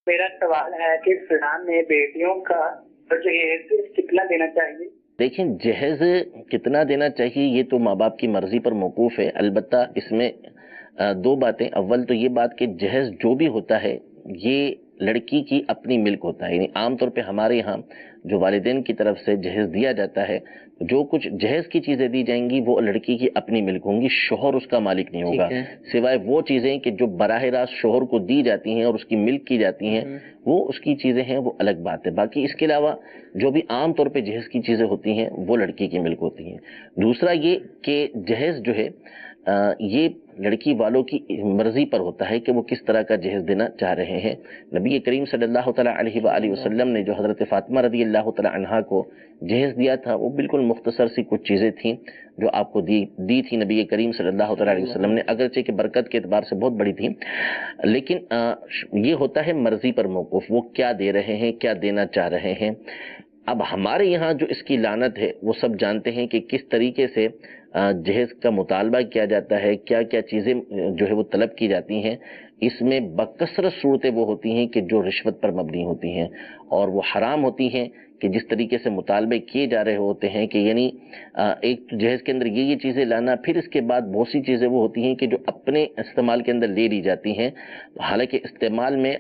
मेरा सवाल है कि इस्लाम में बेटियों का जहेज कितना देना चाहिए। देखिए, जहेज कितना देना चाहिए ये तो माँ बाप की मर्जी पर मौकूफ है। अलबत्ता इसमें दो बातें। अव्वल तो ये बात कि जहेज जो भी होता है ये लड़की की अपनी मिल्क होता है। यानी आमतौर पे हमारे यहाँ जो वालिदैन की तरफ से जहेज दिया जाता है, जो कुछ जहेज की चीजें दी जाएंगी वो लड़की की अपनी मिल्क होंगी, शोहर उसका मालिक नहीं होगा, सिवाय वो चीजें कि जो बराह रास्त शोहर को दी जाती हैं और उसकी मिल्क की जाती हैं, वो उसकी चीजें हैं, वो अलग बात है। बाकी इसके अलावा जो भी आम तौर पे जहेज की चीजें होती हैं वो लड़की की मिल्क होती हैं। दूसरा ये कि जहेज जो है ये लड़की वालों की मर्जी पर होता है कि वो किस तरह का जहेज देना चाह रहे हैं। नबी करीम सल्लल्लाहु तआला अलैहि वसल्लम ने जो हजरत फातिमा रज़ी अल्लाह तआला अन्हा को जहेज दिया था वो बिल्कुल मुख्तसर सी कुछ चीज़ें थीं जो आपको दी थी नबी करीम सल्लल्लाहु तआला अलैहि वसल्लम ने, अगरचे कि बरकत के एतबार से बहुत बड़ी थी, लेकिन ये होता है मर्जी पर मौकूफ, वो क्या दे रहे हैं, क्या देना चाह रहे हैं। अब हमारे यहाँ जो इसकी लानत है वो सब जानते हैं कि किस तरीके से जहेज का मुतालबा किया जाता है, क्या क्या चीज़ें जो है वो तलब की जाती हैं। इसमें बकसरत सूरतें वो होती हैं कि जो रिश्वत पर मबनी होती हैं और वो हराम होती हैं कि जिस तरीके से मुतालबे किए जा रहे होते हैं कि यानी एक तो जहेज के अंदर ये चीज़ें लाना, फिर इसके बाद बहुत सी चीज़ें वो होती हैं कि जो अपने इस्तेमाल के अंदर ले ली जाती हैं। हालांकि इस्तेमाल में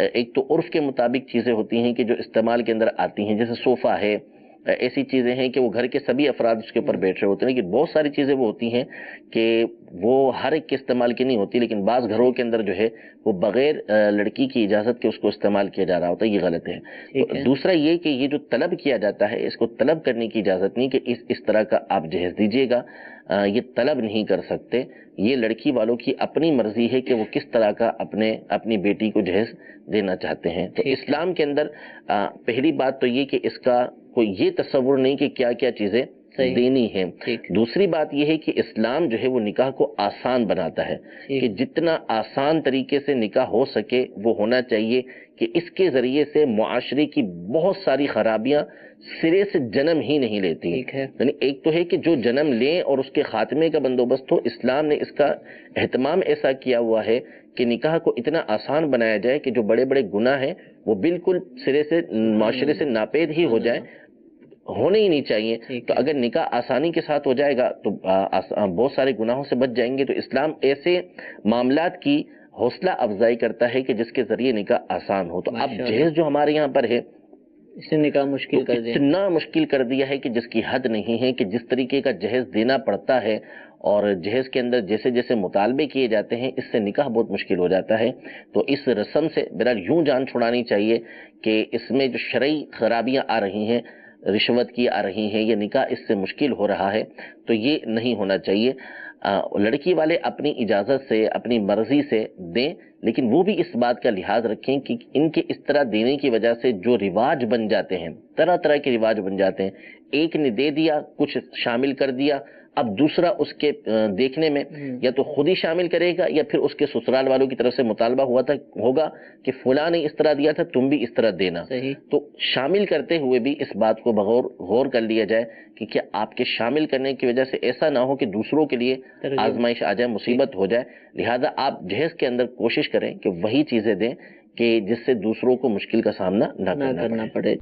एक तो उर्फ के मुताबिक चीज़ें होती हैं कि जो इस्तेमाल के अंदर आती हैं, जैसे सोफ़ा है, ऐसी चीज़ें हैं कि वो घर के सभी अफराद उसके ऊपर बैठ रहे होते हैं। लेकिन बहुत सारी चीज़ें वो होती हैं कि वो हर एक के इस्तेमाल की नहीं होती, लेकिन बाज़ घरों के अंदर जो है वो बग़ैर लड़की की इजाज़त के उसको इस्तेमाल किया जा रहा होता है, ये गलत है। तो दूसरा ये कि ये जो तलब किया जाता है इसको तलब करने की इजाज़त नहीं कि इस तरह का आप जहेज दीजिएगा, ये तलब नहीं कर सकते। ये लड़की वालों की अपनी मर्जी है कि वो किस तरह का अपनी बेटी को जहेज देना चाहते हैं। तो इस्लाम के अंदर पहली बात तो ये कि इसका कोई ये तस्वुर नहीं कि क्या क्या चीजें देनी है। दूसरी बात यह है कि इस्लाम जो है वो निकाह को आसान बनाता है कि जितना आसान तरीके से निकाह हो सके वो होना चाहिए, कि इसके जरिए से मुआशरे की बहुत सारी खराबियां सिरे से जन्म ही नहीं लेती। यानी एक तो है कि जो जन्म लें और उसके खात्मे का बंदोबस्त हो। इस्लाम ने इसका एहतमाम ऐसा किया हुआ है कि निकाह को इतना आसान बनाया जाए कि जो बड़े बड़े गुनाह हैं वो बिल्कुल सिरे से मुआशरे से नापेद ही हो जाए, होने ही नहीं चाहिए। तो अगर निकाह आसानी के साथ हो जाएगा तो बहुत सारे गुनाहों से बच जाएंगे। तो इस्लाम ऐसे मामलात की हौसला अफजाई करता है कि जिसके जरिए निकाह आसान हो। तो अब जहेज जो हमारे यहाँ पर है इससे निकाह मुश्किल कर दिया, इतना मुश्किल कर दिया है कि जिसकी हद नहीं है, कि जिस तरीके का जहेज देना पड़ता है और जहेज के अंदर जैसे जैसे मुतालबे किए जाते हैं इससे निकाह बहुत मुश्किल हो जाता है। तो इस रस्म से बहरहाल यूं जान छुड़ानी चाहिए कि इसमें जो शरई खराबियां आ रही हैं, रिश्वत की आ रही हैं, ये निकाह इससे मुश्किल हो रहा है, तो ये नहीं होना चाहिए। लड़की वाले अपनी इजाज़त से अपनी मर्जी से दें, लेकिन वो भी इस बात का लिहाज रखें कि इनके इस तरह देने की वजह से जो रिवाज बन जाते हैं, तरह तरह के रिवाज बन जाते हैं। एक ने दे दिया, कुछ शामिल कर दिया, अब दूसरा उसके देखने में या तो खुद ही शामिल करेगा या फिर उसके ससुराल वालों की तरफ से मुतालबा होगा कि फलां ने इस तरह दिया था, तुम भी इस तरह देना। तो शामिल करते हुए भी इस बात को गौर कर लिया जाए कि क्या आपके शामिल करने की वजह से ऐसा ना हो कि दूसरों के लिए आजमाइश आ जाए, मुसीबत हो जाए। लिहाजा आप जहेज के अंदर कोशिश करें कि वही चीजें दें कि जिससे दूसरों को मुश्किल का सामना ना करना पड़े।